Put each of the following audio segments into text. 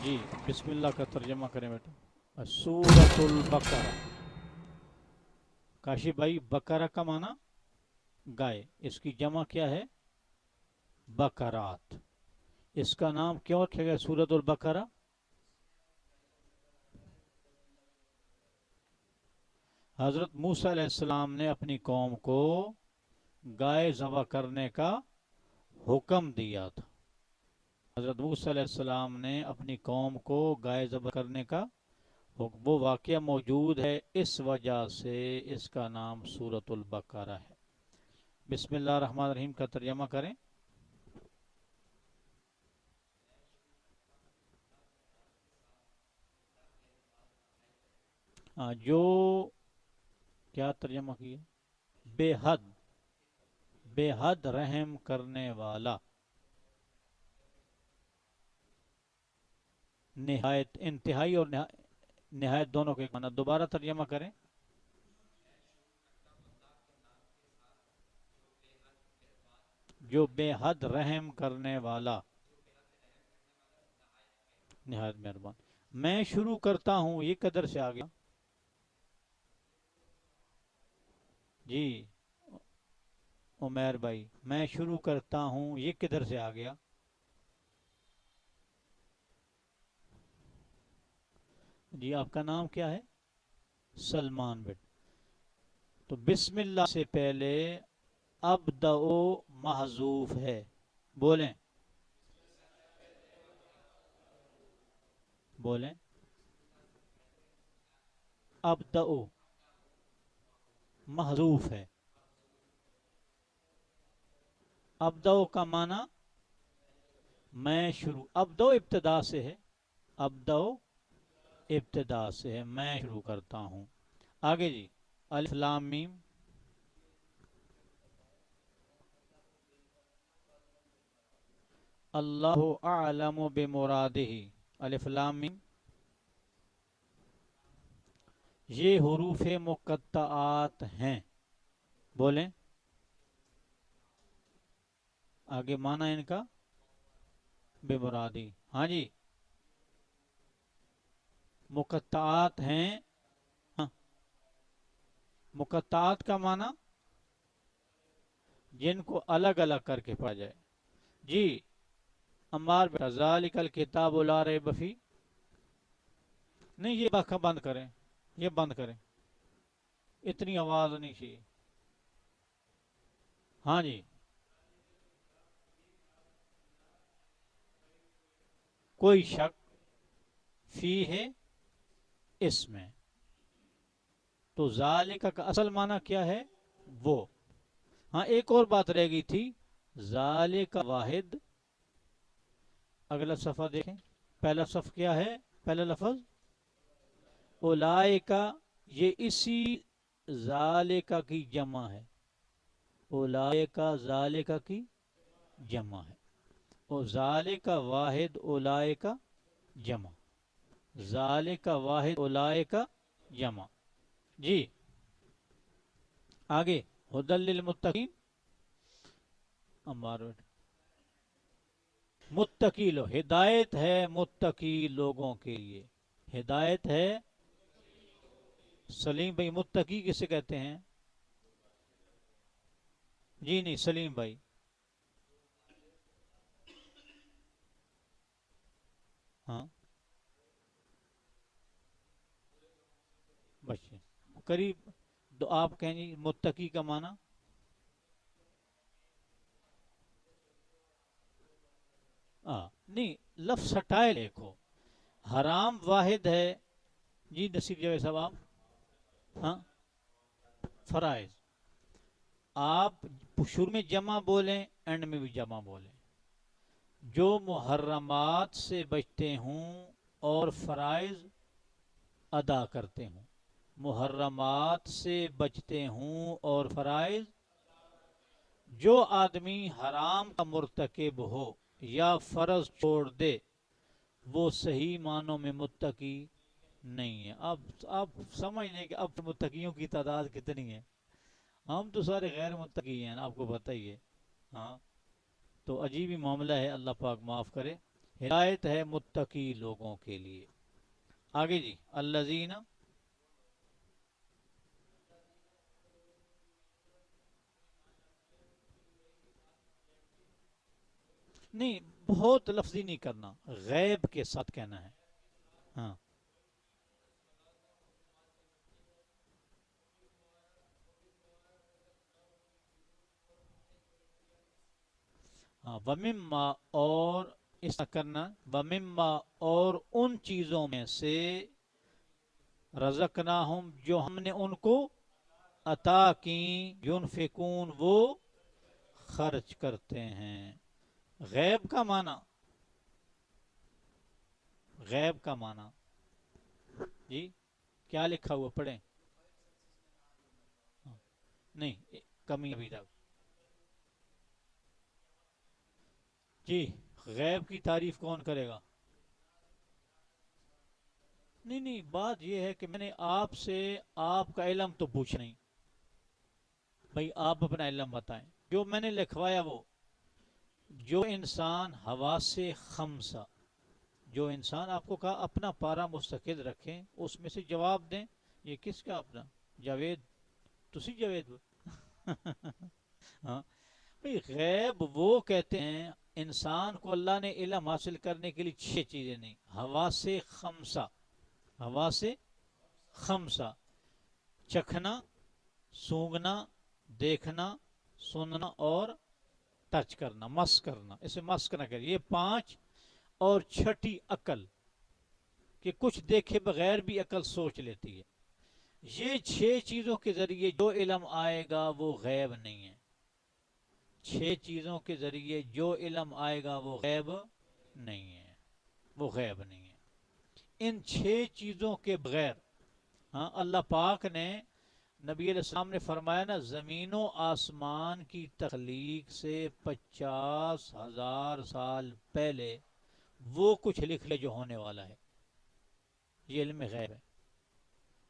جی بسم اللہ کا ترجمہ کریں بیٹا. سورۃ البقرہ. کاشی بھائی بقرہ کا معنی گائے، اس کی جمع کیا ہے؟ بقرات. اس کا نام کیوں رکھا گیا سورۃ البقرہ؟ حضرت موسیٰ علیہ السلام نے اپنی قوم کو گائے ذبح کرنے کا حکم دیا تھا. حضرت موسیٰ علیہ السلام نے اپنی قوم کو گائے ذبح کرنے کا حکم، وہ واقعہ موجود ہے، اس وجہ سے اس کا نام سورۃ البقرہ ہے. بسم اللہ الرحمن الرحیم کا ترجمہ کریں. جو کیا ترجمہ کیا؟ بے حد، بے حد رحم کرنے والا، نہایت، انتہائی اور نہایت دونوں کے معنی. دوبارہ ترجمہ کریں. جو بے حد رحم کرنے والا، نہایت مہربان. میں شروع کرتا ہوں، یہ قدر سے آ گیا. جی عمیر بھائی، میں شروع کرتا ہوں، یہ کدھر سے آ گیا؟ جی آپ کا نام کیا ہے؟ سلمان بیٹ. تو بسم اللہ سے پہلے ابدؤ محذوف ہے. بولیں بولیں. ابدؤ محذوف ہے. ابدؤ کا معنی میں شروع، ابدؤ ابتدا سے ہے، ابدؤ ابتدا سے ہے، میں شروع کرتا ہوں. آگے جی. الف لام میم. اللہ اعلم بمرادہ. الف لام میم. یہ حروف مقطعات ہیں. بولیں. آگے معنی ان کا بے مرادی. ہاں جی مقطعات ہیں. ہاں. مقطعات کا معنی جن کو الگ الگ کر کے پڑھا جائے. جی عمار بیٹا، ذالک الکتاب لا ریب فیہ. نہیں یہ بخا بند کریں، یہ بند کریں، اتنی آواز نہیں چاہیے. ہاں جی. کوئی شک فی ہے اس میں. تو ذالک کا اصل معنی کیا ہے؟ وہ. ہاں ایک اور بات رہ گئی تھی. ذالک واحد. اگلا صفحہ دیکھیں. پہلا صف کیا ہے؟ پہلا لفظ اولائکا، یہ اسی ذالکا کی جمع ہے. اولائکا ذالکا کی جمع ہے. اور ذالکا واحد اولائکا جمع. ذالکا واحد اولائکا جمع. جی آگے. ہدی للمتقین. امار متقی لو، ہدایت ہے متقی لوگوں کے لیے. ہدایت ہے. سلیم بھائی متقی کسے کہتے ہیں؟ جی نہیں سلیم بھائی. ہاں بچے قریب. تو آپ کہیں گے متقی کا معنی نہیں، لفظ ہٹائے دیکھو. حرام واحد ہے. جی نصیب جاوید صاحب آپ. ہاں فرائض. آپ شروع میں جمع بولیں، اینڈ میں بھی جمع بولیں. جو محرمات سے بچتے ہوں اور فرائض ادا کرتے ہوں. محرمات سے بچتے ہوں اور فرائض. جو آدمی حرام کا مرتکب ہو یا فرض چھوڑ دے وہ صحیح معنوں میں متقی نہیں ہے. اب سمجھ لیں کہ اب متقیوں کی تعداد کتنی ہے. ہم تو سارے غیر متقی ہیں، آپ کو پتہ ہی ہے. ہاں تو عجیب ہی معاملہ ہے، اللہ پاک معاف کرے. ہدایت ہے متقی لوگوں کے لیے. آگے جی الذین. نہیں بہت لفظی نہیں کرنا، غیب کے ساتھ کہنا ہے. ہاں ہاں ومما، اور اس طرح کرنا ومما، اور ان چیزوں میں سے رزقناہم جو ہم نے ان کو عطا کی، ينفقون وہ خرچ کرتے ہیں. غیب کا معنی، غیب کا معنی جی کیا لکھا ہوا پڑھیں. ہاں، نہیں کمی ابھی تک جی. غیب کی تعریف کون کرے گا؟ نہیں نہیں، بات یہ ہے کہ میں نے آپ سے آپ کا علم تو پوچھ نہیں. بھائی آپ اپنا علم بتائیں. جو میں نے لکھوایا وہ، جو انسان حواس خمسہ، جو انسان آپ کو کہا اپنا پارا مستقل رکھیں اس میں سے جواب دیں. یہ کس کا اپنا؟ جاوید، تسی جاوید ہاں. بھئی غیب وہ کہتے ہیں انسان کو اللہ نے علم حاصل کرنے کے لیے چھ چیزیں نہیں، حواس خمسہ. حواس خمسہ: چکھنا، سونگنا، دیکھنا، سننا اور ٹچ کرنا، مس کرنا. اسے مس کرنا کہ یہ پانچ، اور چھٹی عقل، کہ کچھ دیکھے بغیر بھی عقل سوچ لیتی ہے. یہ چھ چیزوں کے ذریعے جو علم آئے گا وہ غیب نہیں ہے. چھ چیزوں کے ذریعے جو علم آئے گا وہ غیب نہیں ہے، وہ غیب نہیں ہے. ان چھ چیزوں کے بغیر، ہاں اللہ پاک نے، نبی علیہ السلام نے فرمایا نا، زمین و آسمان کی تخلیق سے 50,000 سال پہلے وہ کچھ لکھ لے جو ہونے والا ہے. یہ علم غیب ہے.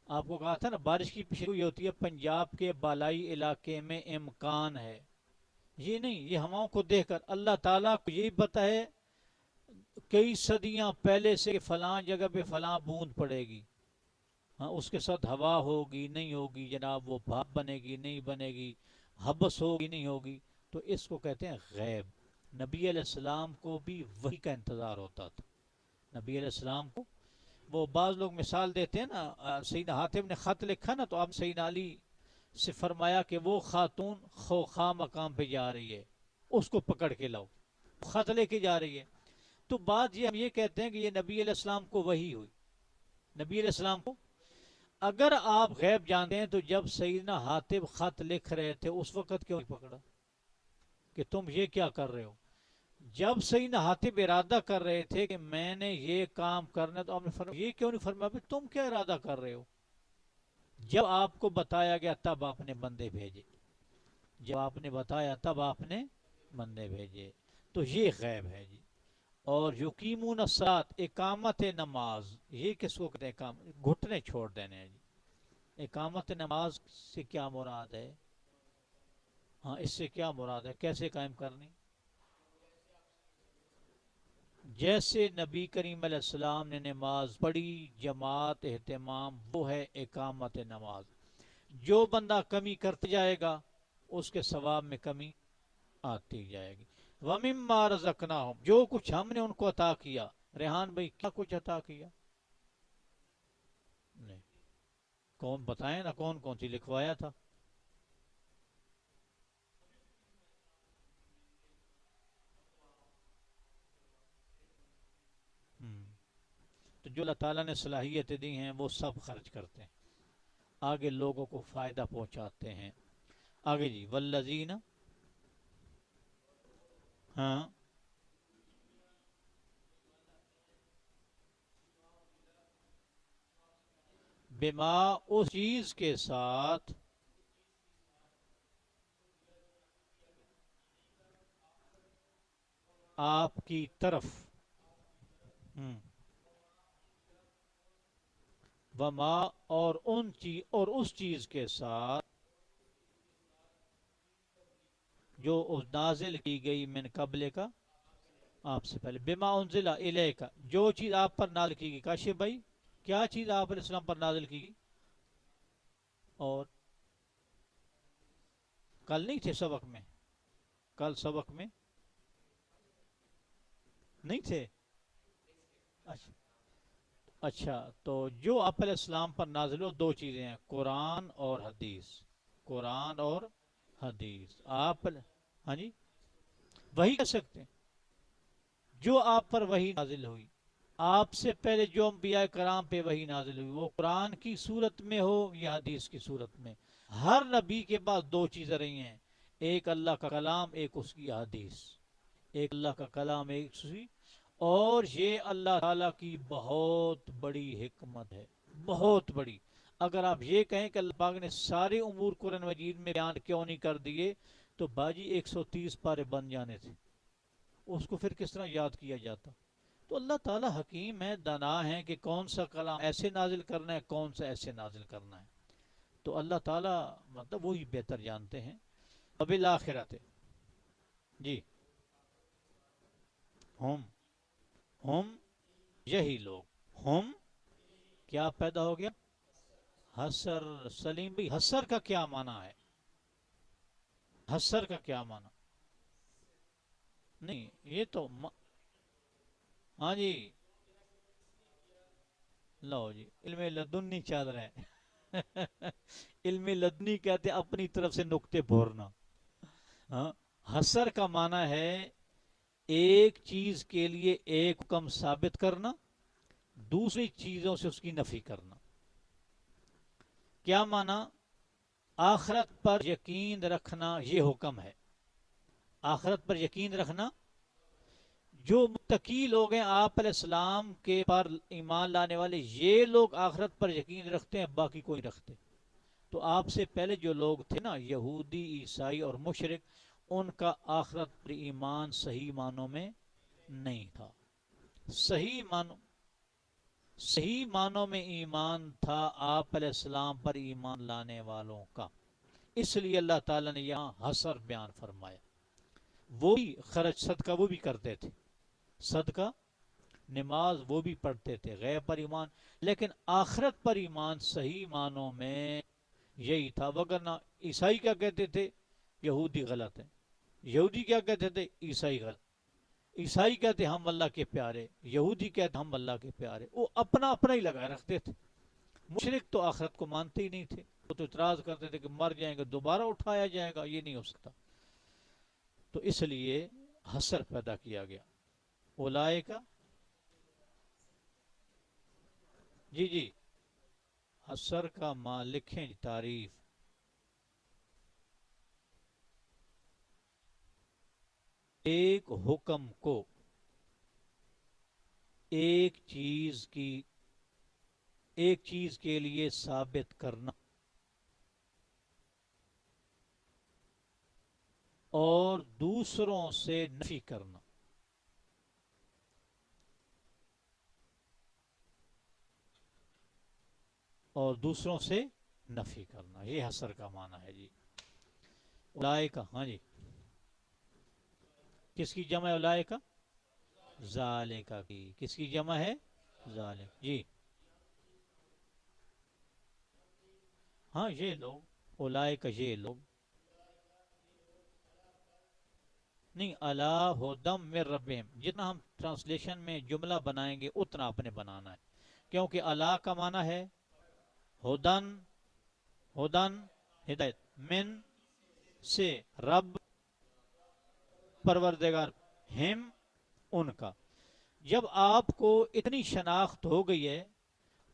آپ کو کہا تھا نا بارش کی پیشگوئی ہوتی ہے پنجاب کے بالائی علاقے میں امکان ہے. یہ نہیں، یہ ہواؤں کو دیکھ کر اللہ تعالیٰ کو یہی پتا ہے کئی صدیاں پہلے سے فلاں جگہ پہ فلاں بوند پڑے گی. ہاں اس کے ساتھ ہوا ہوگی نہیں ہوگی جناب، وہ بھاپ بنے گی نہیں بنے گی، حبس ہوگی نہیں ہوگی. تو اس کو کہتے ہیں غیب. نبی علیہ السلام کو بھی وہی کا انتظار ہوتا تھا. نبی علیہ السلام کو، وہ بعض لوگ مثال دیتے ہیں نا، سیدنا حاتم نے خط لکھا نا تو اب سیدنا علی سے فرمایا کہ وہ خاتون خوخا مقام پہ جا رہی ہے، اس کو پکڑ کے لاؤ. خط لے کے جا رہی ہے. تو بات یہ ہم یہ کہتے ہیں کہ یہ نبی علیہ السلام کو وحی ہوئی. نبی علیہ السلام کو، اگر آپ غیب جانتے ہیں تو جب سیدنا حاتب خط لکھ رہے تھے اس وقت کیوں نہیں پکڑا کہ تم یہ کیا کر رہے ہو؟ جب سیدنا حاتب ارادہ کر رہے تھے کہ میں نے یہ کام کرنا، تو آپ نے فرمایا یہ کیوں نہیں فرمایا تم کیا ارادہ کر رہے ہو؟ جب آپ کو بتایا گیا تب آپ نے بندے بھیجے. جب آپ نے بتایا تب آپ نے بندے بھیجے. تو یہ غیب ہے جی. اور یقیمون الصلاۃ، اقامت نماز، یہ کس کو کہتے ہیں؟ گھٹنے چھوڑ دینے ہیں جی. اقامت نماز سے کیا مراد ہے؟ ہاں اس سے کیا مراد ہے؟ کیسے قائم کرنی؟ جیسے نبی کریم علیہ السلام نے نماز پڑھی، جماعت اہتمام، وہ ہے اقامت نماز. جو بندہ کمی کرتے جائے گا اس کے ثواب میں کمی آتی جائے گی. وَمِمَّا رَزَقْنَاهُمْ، جو کچھ ہم نے ان کو عطا کیا. ریحان بھائی کیا کچھ عطا کیا؟ نہیں. کون بتائیں نا، کون کون سی لکھوایا تھا؟ ہم، تو جو اللہ تعالیٰ نے صلاحیتیں دی ہیں وہ سب خرچ کرتے ہیں، آگے لوگوں کو فائدہ پہنچاتے ہیں. آگے جی والذین. ہاں بما، اس چیز کے ساتھ، آپ کی طرف. ہم، وما، اور ان چیز، اور اس چیز کے ساتھ جو نازل کی گئی من قبل کا، آپ سے پہلے بما انزلہ الیکا، جو چیز آپ پر نازل کی گئی. کاشف بھائی کیا چیز آپ علیہ السلام پر نازل کی گئی؟ اور کل نہیں تھے سبق میں؟ کل سبق میں نہیں تھے؟ اچھا. اچھا تو جو آپ علیہ السلام پر نازل ہو دو چیزیں ہیں، قرآن اور حدیث. قرآن اور حدیث آپ. ہاں جی، وہی کہہ سکتے ہیں جو آپ پر وہی نازل ہوئی. آپ سے پہلے جو انبیاء کرام پہ وہی نازل ہوئی، وہ قرآن کی صورت میں ہو یا حدیث کی صورت میں، ہر نبی کے پاس دو چیزیں رہی ہیں، ایک اللہ کا کلام، ایک اس کی حدیث. ایک اللہ کا کلام، ایک اس کی. اور یہ اللہ تعالیٰ کی بہت بڑی حکمت ہے، بہت بڑی. اگر آپ یہ کہیں کہ اللہ پاک نے سارے امور قرآن مجید میں بیان کیوں نہیں کر دیے، تو باجی 130 پارے بن جانے تھے، اس کو پھر کس طرح یاد کیا جاتا؟ تو اللہ تعالیٰ حکیم ہے، دانا ہے کہ کون سا کلام ایسے نازل کرنا ہے، کون سا ایسے نازل کرنا ہے. تو اللہ تعالیٰ مطلب وہی بہتر جانتے ہیں. وبالآخرت. جی. ہم. ہم یہی لوگ. ہم کیا پیدا ہو گیا؟ حسر. سلیم بھائی حسر کا کیا معنی ہے؟ حسر کا کیا معنی؟ نہیں یہ تو ہاں جی. لو جی علم لدنی چل رہا ہے. علم لدنی کہتے اپنی طرف سے نقطے بھورنا. ہاں. حسر کا معنی ہے ایک چیز کے لیے ایک حکم ثابت کرنا، دوسری چیزوں سے اس کی نفی کرنا. کیا معنی؟ آخرت پر یقین رکھنا یہ حکم ہے. آخرت پر یقین رکھنا. جو متقی لوگ ہیں آپ علیہ السلام کے پر ایمان لانے والے، یہ لوگ آخرت پر یقین رکھتے ہیں، باقی کوئی رکھتے. تو آپ سے پہلے جو لوگ تھے نا، یہودی، عیسائی اور مشرک، ان کا آخرت پر ایمان صحیح معنوں میں نہیں تھا. صحیح معنوں صحیح معنوں میں ایمان تھا آپ علیہ السلام پر ایمان لانے والوں کا. اس لیے اللہ تعالیٰ نے یہاں حسر بیان فرمایا. وہ بھی خرچ صدقہ وہ بھی کرتے تھے، صدقہ نماز وہ بھی پڑھتے تھے، غیب پر ایمان. لیکن آخرت پر ایمان صحیح معنوں میں یہی تھا. وگرنہ عیسائی کیا کہتے تھے؟ یہودی غلط ہے. یہودی کیا کہتے تھے؟ عیسائی غلط. عیسائی کہتے ہم اللہ کے پیارے، یہودی کہتے ہم اللہ کے پیارے. وہ اپنا اپنا ہی لگا رکھتے تھے. مشرک تو آخرت کو مانتے ہی نہیں تھے. وہ تو اعتراض کرتے تھے کہ مر جائیں گے دوبارہ اٹھایا جائے گا، یہ نہیں ہو سکتا. تو اس لیے حسر پیدا کیا گیا. اولائے کا. جی جی. حسر کا ماں لکھیں تعریف. ایک حکم کو ایک چیز کی ایک چیز کے لیے ثابت کرنا اور دوسروں سے نفی کرنا. اور دوسروں سے نفی کرنا، یہ حسر کا معنی ہے جی. اولائے کا. ہاں جی. کس کی جمع ہے اولائے کا؟ ذالکا کی. کس کی جمع ہے؟ ذالک. جی. ہاں یہ لوگ. اولائے کا یہ لوگ. نہیں، اللہ ہدم من ربہم، جتنا ہم ٹرانسلیشن میں جملہ بنائیں گے اتنا آپ نے بنانا ہے. کیونکہ اللہ کا معنی ہے ہدن. ہدن ہدایت، من سے، رب پروردگار، ہم ان کا. جب آپ کو اتنی شناخت ہو گئی ہے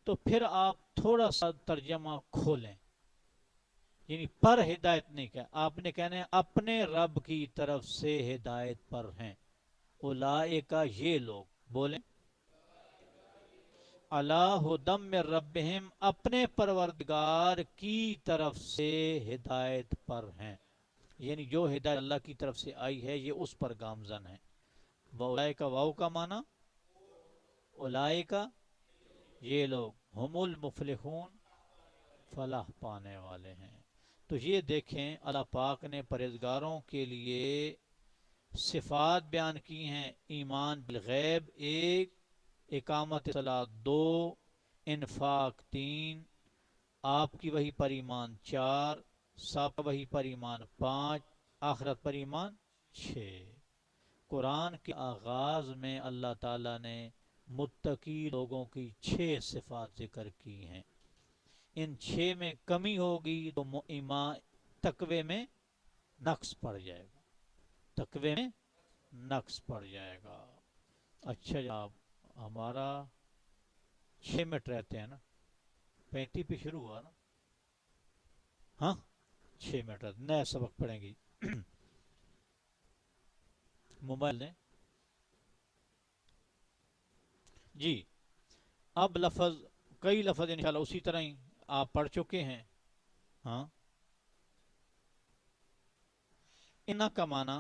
تو پھر آپ تھوڑا سا ترجمہ کھولیں. یعنی پر ہدایت نہیں کہا آپ نے، کہنا ہے اپنے رب کی طرف سے ہدایت پر ہیں. اولائکا یہ لوگ. بولیں اللہ ہدم من ربہم، اپنے پروردگار کی طرف سے ہدایت پر ہیں. یعنی جو ہدایت اللہ کی طرف سے آئی ہے یہ اس پر گامزن ہے. اولائکا واو کا معنی اولائکا یہ لوگ ہم المفلحون، فلاح پانے والے ہیں. تو یہ دیکھیں اللہ پاک نے پرہیزگاروں کے لیے صفات بیان کی ہیں، ایمان بالغیب ایک، اقامت صلاۃ دو، انفاق تین، آپ کی وحی پر ایمان چار، سب وحی پر ایمان پانچ، آخرت پر ایمان چھ۔ قرآن کے آغاز میں اللہ تعالیٰ نے متقی لوگوں کی چھ صفات ذکر کی ہیں، ان چھ میں کمی ہوگی تو ایمان تقوی میں نقص پڑ جائے گا، تقوی میں نقص پڑ جائے گا۔ اچھا جناب، ہمارا 6 منٹ رہتے ہیں نا، 35 پہ شروع ہوا نا، ہاں 6 منٹ رہتے، نیا سبق پڑھیں گی موبائل نے جی۔ اب لفظ، کئی لفظ انشاءاللہ اسی طرح ہی آپ پڑھ چکے ہیں، ہاں۔ انا کا معنی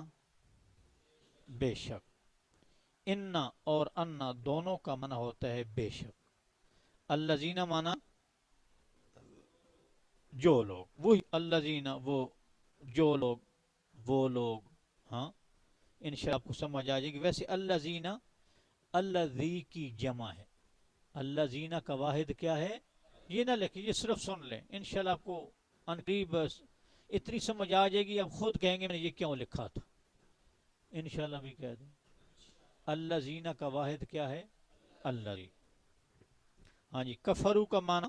بے شک، انا اور انا دونوں کا معنی ہوتا ہے بے شک۔ الذین معنی جو لوگ، وہی الذین وہ جو لوگ، وہ لوگ، ہاں انشاءاللہ آپ کو سمجھ آ جائے گی۔ ویسے الذین الذی کی جمع ہے، الذین کا واحد کیا ہے، یہ نہ لکھیں، یہ صرف سن لیں، انشاءاللہ آپ کو ان قریب اتنی سمجھ آ جائے گی، اب خود کہیں گے میں نے یہ کیوں لکھا تھا، انشاءاللہ بھی کہہ دیں۔ الذین کا واحد کیا ہے، اللہ۔ ہاں جی، کفرو کا معنی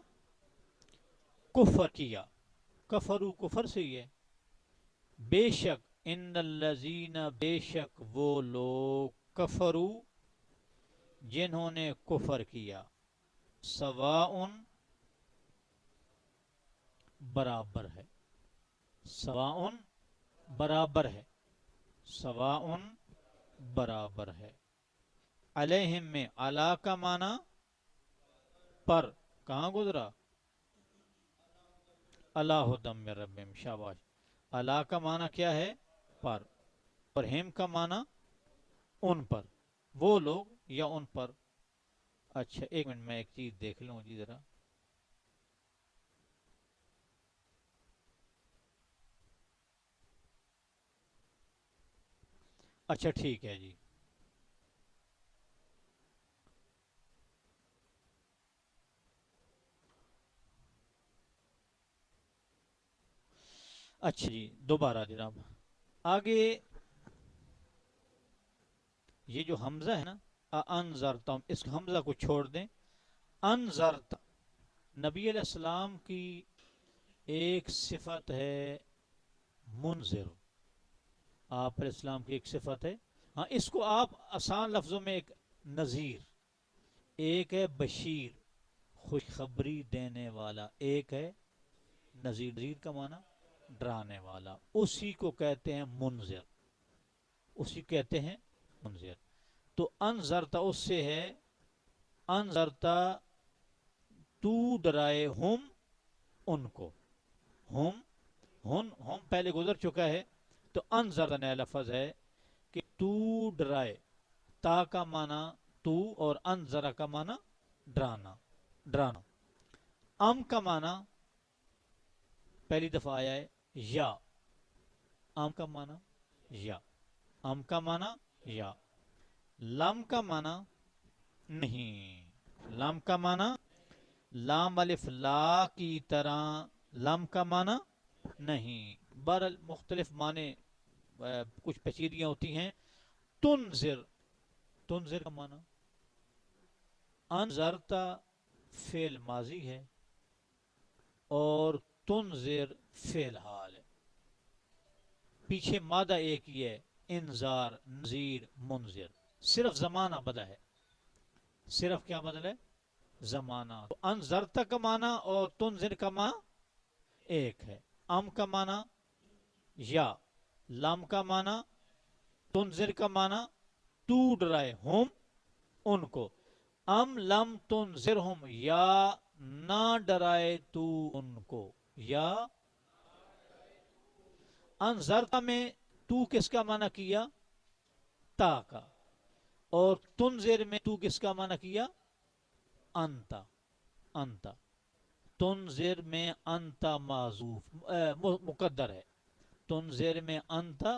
کفر کیا، کفرو کفر سے ہی ہے۔ بے شک ان الذین، بے شک وہ لوگ، کفرو جنہوں نے کفر کیا، سواء برابر ہے، سواء برابر ہے، سواء برابر ہے، علیہم میں علا کا معنی پر، کہاں گزرا، اللہ دم میں ربہم، شاباش۔ علا کا معنی کیا ہے، پر، اور ہم کا معنی ان پر، وہ لوگ یا ان پر۔ اچھا ایک منٹ میں ایک چیز دیکھ لوں جی ذرا، اچھا ٹھیک ہے جی۔ اچھا جی دوبارہ جناب، آگے یہ جو حمزہ ہے نا، انذرتم، اس حمزہ کو چھوڑ دیں، انذرت، نبی علیہ السلام کی ایک صفت ہے منذر، آپ علیہ السلام کی ایک صفت ہے، ہاں اس کو آپ آسان لفظوں میں ایک نذیر، ایک ہے بشیر خوشخبری دینے والا، ایک ہے نذیر، نذیر کا معنی ڈرانے والا، اسی کو کہتے ہیں منذر، اسی کہتے ہیں منذر۔ تو انذرتا اس سے ہے، انذرتا تو ڈرائے، ہم ان کو، ہم ہم پہلے گزر چکا ہے، تو انذر نیا لفظ ہے کہ تو ڈرائے، تا کا معنی تو اور انذر کا معنی ڈرانا، ڈرانا۔ ام کا معنی پہلی دفعہ آیا ہے یا، ام کا معنی یا، ام کا معنی یا، لام کا معنی نہیں، لام کا معنی لام الف لا کی طرح لام کا معنی نہیں، بہرحال مختلف معنی کچھ پیچیدگیاں ہوتی ہیں۔ تنذر، تنذر کا معنی، انذرتا فعل ماضی ہے اور تنذر فعل حال ہے، پیچھے مادہ ایک ہی ہے، انذار، نذیر، منذر، صرف زمانہ بدلا ہے، صرف کیا بدلا ہے، زمانہ۔ تو انذرتا کا معنی اور تنذر کا معنی ایک ہے، ام کا معنی یا، لام کا معنی، تنذر کا معنی تو ڈرائے ہم ان کو، ام لم تنذرہم، یا نہ ڈرائے تو ان کو، یا انذرتا میں تو کس کا معنی کیا، تا کا، اور تنذر میں تو کس کا معنی کیا، انتا، انتا، تنذر میں انتا معذوف مقدر ہے، تنذر میں انتا